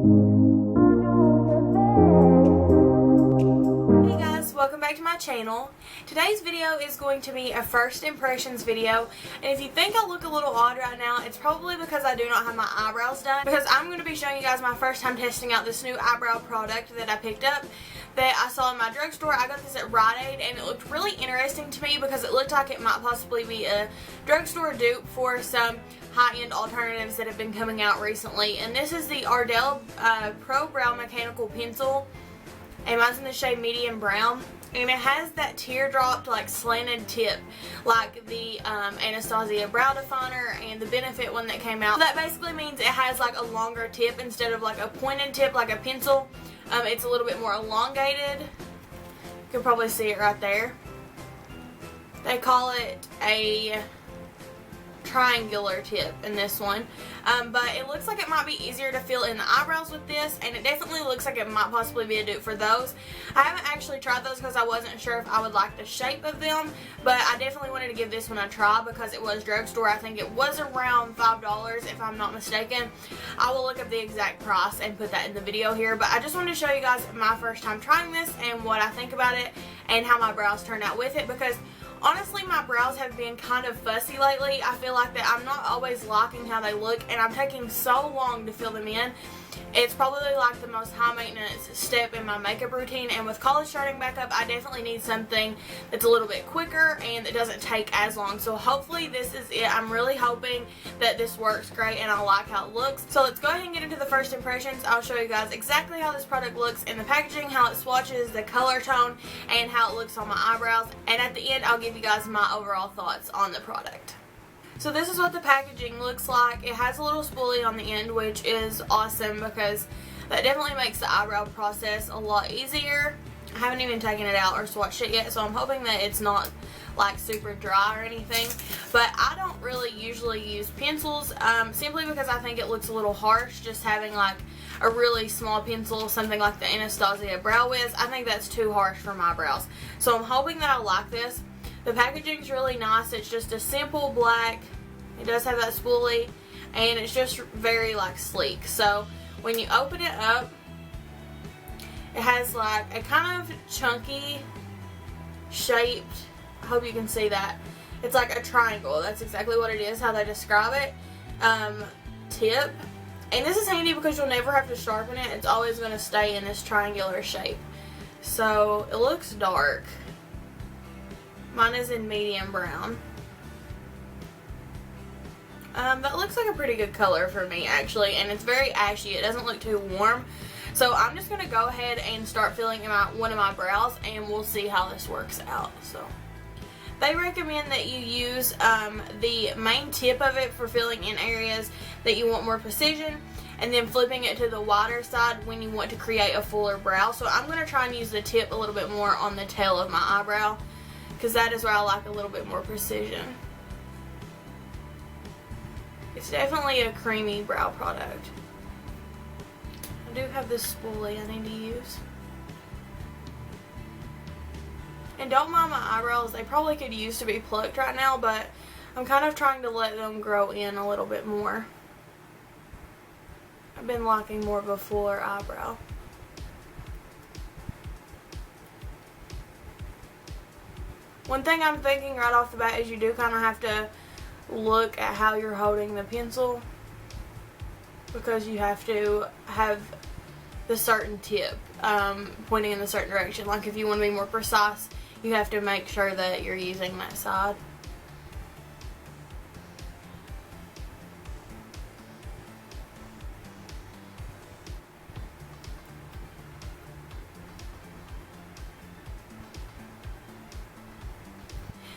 Hey guys, welcome back to my channel. Today's video is going to be a first impressions video, and if you think I look a little odd right now, it's probably because I do not have my eyebrows done, because I'm going to be showing you guys my first time testing out this new eyebrow product that I picked up that I saw in my drugstore. I got this at Rite Aid, and it looked really interesting to me because it looked like it might possibly be a drugstore dupe for some high-end alternatives that have been coming out recently. And this is the Ardell Pro Brow Mechanical Pencil, and mine's in the shade medium brown, and it has that teardropped like slanted tip like the Anastasia brow definer and the Benefit one that came out. So that basically means it has like a longer tip instead of like a pointed tip like a pencil. It's a little bit more elongated. You can probably see it right there. They call it a triangular tip in this one, but it looks like it might be easier to fill in the eyebrows with this, and it definitely looks like it might possibly be a dupe for those. I haven't actually tried those because I wasn't sure if I would like the shape of them, but I definitely wanted to give this one a try because it was drugstore. I think it was around $5 if I'm not mistaken. I will look up the exact price and put that in the video here, but I just wanted to show you guys my first time trying this and what I think about it and how my brows turned out with it, because honestly, my brows have been kind of fussy lately. I feel like that I'm not always liking how they look, and I'm taking so long to fill them in. It's probably like the most high maintenance step in my makeup routine, and with college starting back up, I definitely need something that's a little bit quicker and that doesn't take as long. So hopefully this is it. I'm really hoping that this works great and I like how it looks. So let's go ahead and get into the first impressions. I'll show you guys exactly how this product looks in the packaging, how it swatches, the color tone, and how it looks on my eyebrows. And at the end, I'll give you guys my overall thoughts on the product. So this is what the packaging looks like. It has a little spoolie on the end, which is awesome because that definitely makes the eyebrow process a lot easier. I haven't even taken it out or swatched it yet, so I'm hoping that it's not like super dry or anything. But I don't really usually use pencils simply because I think it looks a little harsh just having like a really small pencil, something like the Anastasia Brow Wiz. I think that's too harsh for my brows. So I'm hoping that I like this. The packaging's really nice. It's just a simple black. It does have that spoolie, and it's just very like sleek. So when you open it up, it has like a kind of chunky shaped, I hope you can see that. It's like a triangle. That's exactly what it is, how they describe it. Tip. And this is handy because you'll never have to sharpen it. It's always going to stay in this triangular shape. So it looks dark. Mine is in medium brown. That looks like a pretty good color for me actually, and it's very ashy. It doesn't look too warm. So I'm just going to go ahead and start filling in one of my brows, and we'll see how this works out. So they recommend that you use the main tip of it for filling in areas that you want more precision, and then flipping it to the wider side when you want to create a fuller brow. So I'm going to try and use the tip a little bit more on the tail of my eyebrow, because that is where I like a little bit more precision. It's definitely a creamy brow product. I do have this spoolie I need to use. And don't mind my eyebrows, they probably could use to be plucked right now, but I'm kind of trying to let them grow in a little bit more. I've been liking more of a fuller eyebrow. One thing I'm thinking right off the bat is you do kind of have to look at how you're holding the pencil, because you have to have the certain tip pointing in a certain direction. Like if you want to be more precise, you have to make sure that you're using that side.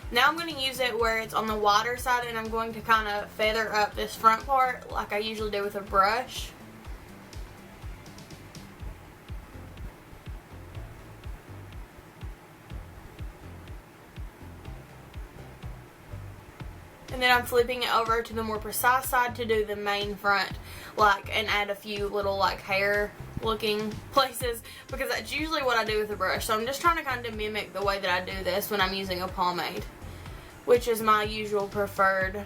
Now I'm going to use it where it's on the wider side, and I'm going to kind of feather up this front part like I usually do with a brush. And then I'm flipping it over to the more precise side to do the main front, and add a few little hair looking places, because that's usually what I do with a brush. So I'm just trying to kind of mimic the way that I do this when I'm using a pomade, which is my usual preferred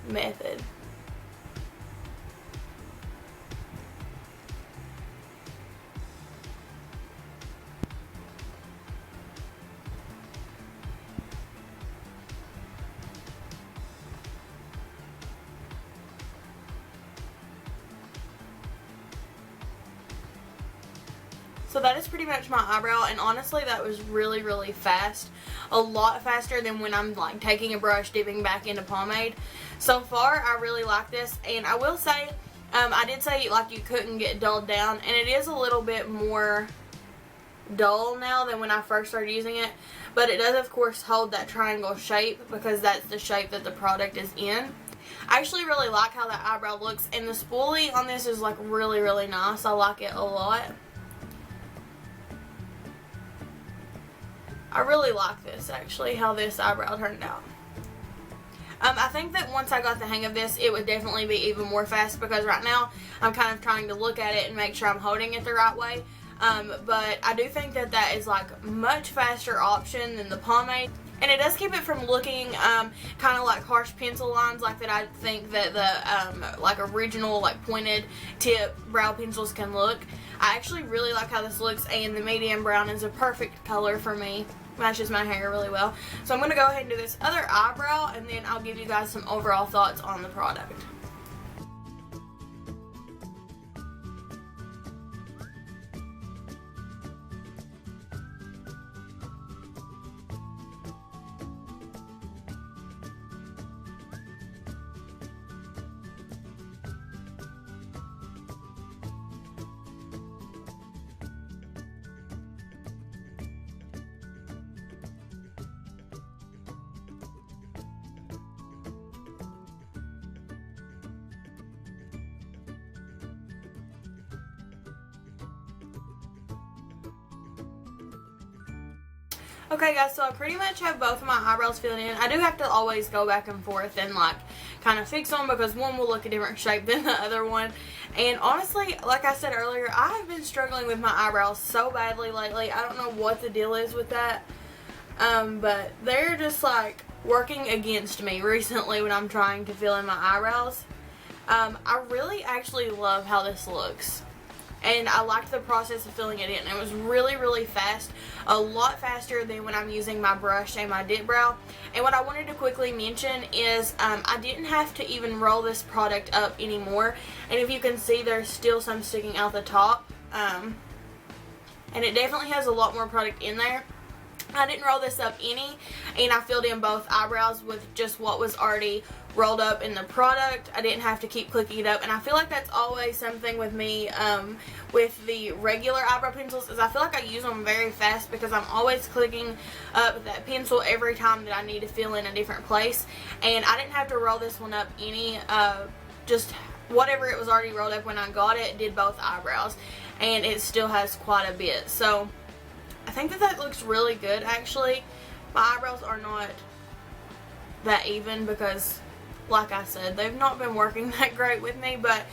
method. So that is pretty much my eyebrow, and honestly that was really, really fast. A lot faster than when I'm like taking a brush, dipping back into pomade. So far, I really like this, and I will say, I did say like you couldn't get dulled down, and it is a little bit more dull now than when I first started using it, but it does of course hold that triangle shape because that's the shape that the product is in. I actually really like how that eyebrow looks, and the spoolie on this is like really, really nice. I like it a lot. I really like this actually, how this eyebrow turned out. I think that once I got the hang of this, it would definitely be even more fast, because right now I'm kind of trying to look at it and make sure I'm holding it the right way. But I do think that that is like much faster option than the pomade. And it does keep it from looking kind of like harsh pencil lines like that I think that the like original like pointed tip brow pencils can look. I actually really like how this looks, and the medium brown is a perfect color for me. Matches my hair really well. So I'm going to go ahead and do this other eyebrow, and then I'll give you guys some overall thoughts on the product. Okay guys, so I pretty much have both of my eyebrows filled in. I do have to always go back and forth and like kind of fix them, because one will look a different shape than the other one. And honestly, like I said earlier, I have been struggling with my eyebrows so badly lately. I don't know what the deal is with that. But they're just like working against me recently when I'm trying to fill in my eyebrows. I really actually love how this looks. And I liked the process of filling it in. It was really, really fast. A lot faster than when I'm using my brush and my dip brow. And what I wanted to quickly mention is I didn't have to even roll this product up anymore. And if you can see, there's still some sticking out the top. And it definitely has a lot more product in there. I didn't roll this up any, and I filled in both eyebrows with just what was already rolled up in the product. I didn't have to keep clicking it up, and I feel like that's always something with me with the regular eyebrow pencils, is I feel like I use them very fast because I'm always clicking up that pencil every time that I need to fill in a different place. And I didn't have to roll this one up any, just whatever it was already rolled up when I got it did both eyebrows, and it still has quite a bit. So I think that that looks really good actually. My eyebrows are not that even because, like I said, they've not been working that great with me, but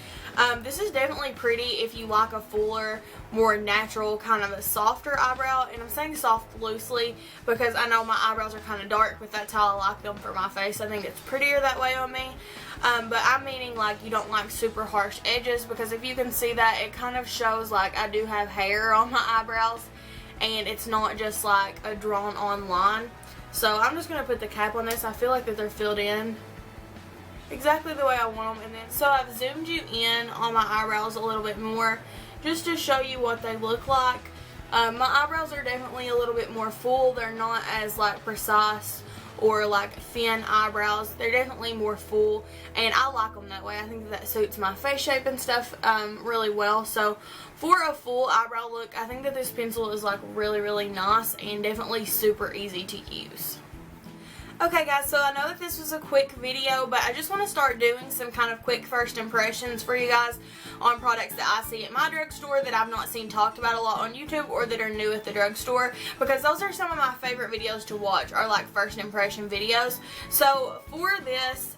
this is definitely pretty if you like a fuller, more natural, kind of a softer eyebrow. And I'm saying soft loosely because I know my eyebrows are kind of dark, but that's how I like them for my face. I think it's prettier that way on me. But I'm meaning like you don't like super harsh edges, because if you can see that, it kind of shows like I do have hair on my eyebrows, and it's not just like a drawn on line. So I'm just going to put the cap on this. I feel like that they're filled in exactly the way I want them. And then, so I've zoomed you in on my eyebrows a little bit more just to show you what they look like. My eyebrows are definitely a little bit more full. They're not as like precise or like thin eyebrows. They're definitely more full, and I like them that way. I think that suits my face shape and stuff really well. So for a full eyebrow look, I think that this pencil is like really, really nice and definitely super easy to use. Okay guys, so I know that this was a quick video, but I just want to start doing some kind of quick first impressions for you guys on products that I see at my drugstore that I've not seen talked about a lot on YouTube, or that are new at the drugstore, because those are some of my favorite videos to watch, are like first impression videos. So for this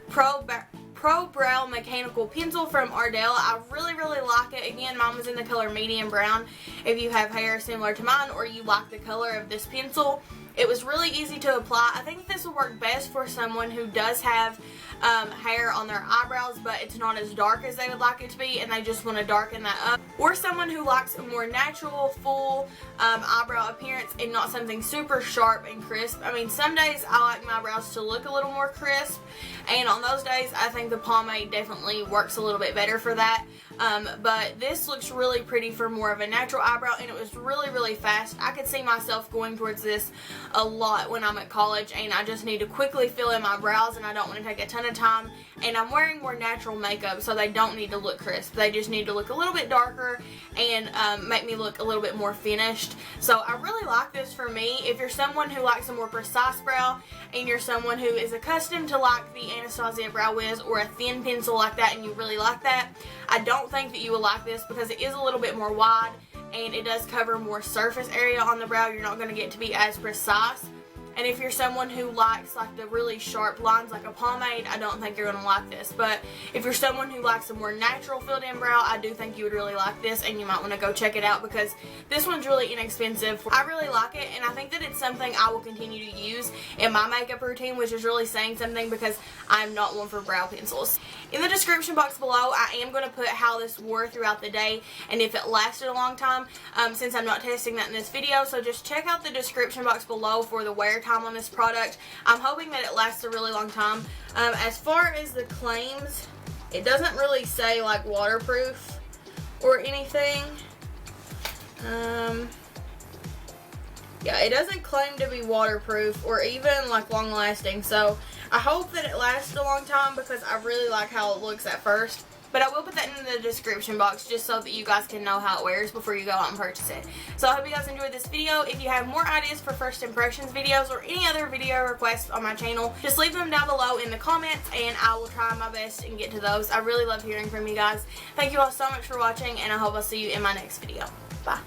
Pro Brow Mechanical Pencil from Ardell, I really, really like it. Again, mine was in the color medium brown. If you have hair similar to mine, or you like the color of this pencil, it was really easy to apply. I think this will work best for someone who does have hair on their eyebrows, but it's not as dark as they would like it to be, and they just want to darken that up. Or someone who likes a more natural, full eyebrow appearance and not something super sharp and crisp. I mean, some days I like my eyebrows to look a little more crisp, and on those days I think the pomade definitely works a little bit better for that. But this looks really pretty for more of a natural eyebrow, and it was really fast. I could see myself going towards this a lot when I'm at college, and I just need to quickly fill in my brows, and I don't want to take a ton of time. And I'm wearing more natural makeup, so they don't need to look crisp. They just need to look a little bit darker and make me look a little bit more finished. So I really like this for me. If you're someone who likes a more precise brow, and you're someone who is accustomed to like the Anastasia Brow Wiz or a thin pencil like that, and you really like that, I don't think that you will like this because it is a little bit more wide and it does cover more surface area on the brow. You're not going to get to be as precise. And if you're someone who likes like the really sharp lines like a pomade, I don't think you're going to like this. But if you're someone who likes a more natural filled in brow, I do think you would really like this, and you might want to go check it out because this one's really inexpensive. I really like it, and I think that it's something I will continue to use in my makeup routine, which is really saying something because I'm not one for brow pencils. In the description box below, I am going to put how this wore throughout the day and if it lasted a long time, since I'm not testing that in this video. So just check out the description box below for the wear time on this product. I'm hoping that it lasts a really long time. As far as the claims, it doesn't really say like waterproof or anything. Yeah, it doesn't claim to be waterproof or even like long lasting, so I hope that it lasts a long time because I really like how it looks at first. But I will put that in the description box just so that you guys can know how it wears before you go out and purchase it. So I hope you guys enjoyed this video. If you have more ideas for first impressions videos or any other video requests on my channel, just leave them down below in the comments and I will try my best and get to those. I really love hearing from you guys. Thank you all so much for watching, and I hope I'll see you in my next video. Bye.